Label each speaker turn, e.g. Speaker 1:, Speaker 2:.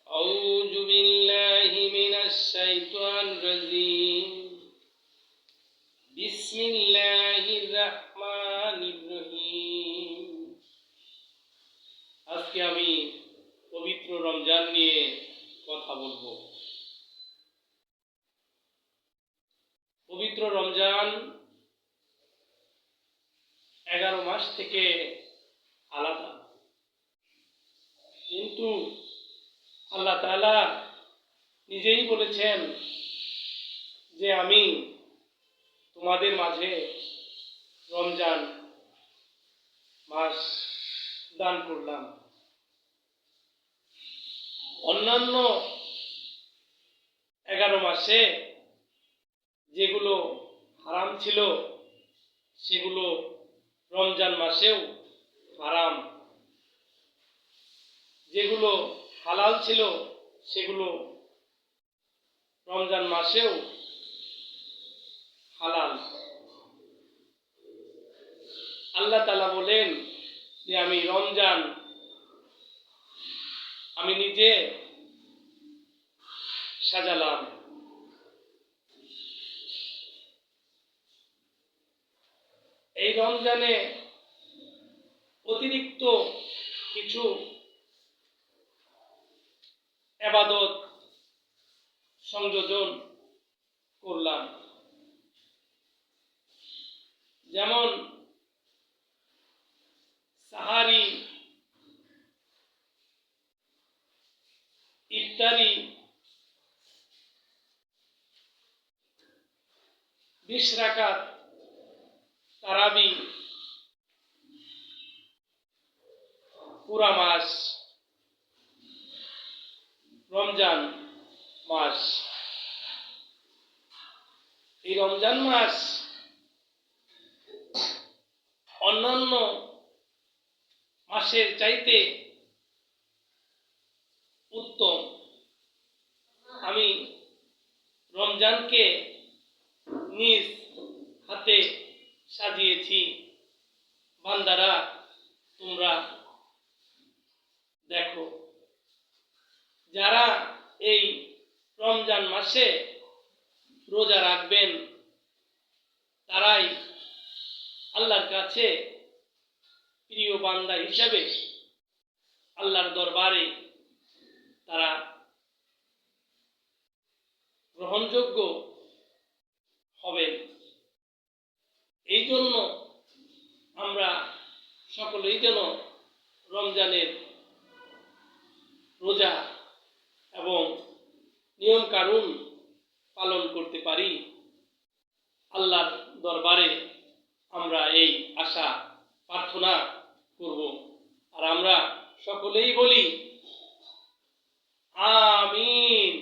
Speaker 1: أعوذ بالله من الشيطان الرجيم بسم الله الرحمن الرحيم আজকে আমি পবিত্র রমজান নিয়ে কথা বলবো। পবিত্র রমজান 11 মাস থেকে আলাদা, কিন্তু আল্লাহ তাআলা নিজেই বলেছেন যে আমি তোমাদের মাঝে রমজান মাস দান করলাম। অন্যান্য 11 মাসে যেগুলো হারাম ছিল সেগুলো রমজান মাসেও হারাম, যেগুলো হালাল ছিল সেগুলো রমজান মাসেও হালাল। আল্লাহ তাআলা বলেন যে আমি রমজান আমি নিজে সাজালাম। এই রমজানে অতিরিক্ত কিছু ইবাদত সংযোজন করলাম, যেমন সাহারি, ইফতারি, 20 রাকাত তারাবি, পুরা মাস রমজান মাস। এই রমজান মাস অন্যান্য মাসের চাইতে উত্তম। আমি রমজানকে নিজ হাতে সাজিয়েছি, বান্দারা তোমরা দেখো। যারা এই রমজান মাসে রোজা রাখবেন তারাই আল্লাহর কাছে প্রিয় বান্দা হিসাবে আল্লাহর দরবারে তারা গ্রহণযোগ্য হবেন। এই জন্য আমরা সকলেই যেন রমজানের রোজা এবং নিয়ম কানুন পালন করতে পারি, আল্লাহর দরবারে আমরা এই আশা প্রার্থনা করব। আর আমরা সকলেই বলি আমিন।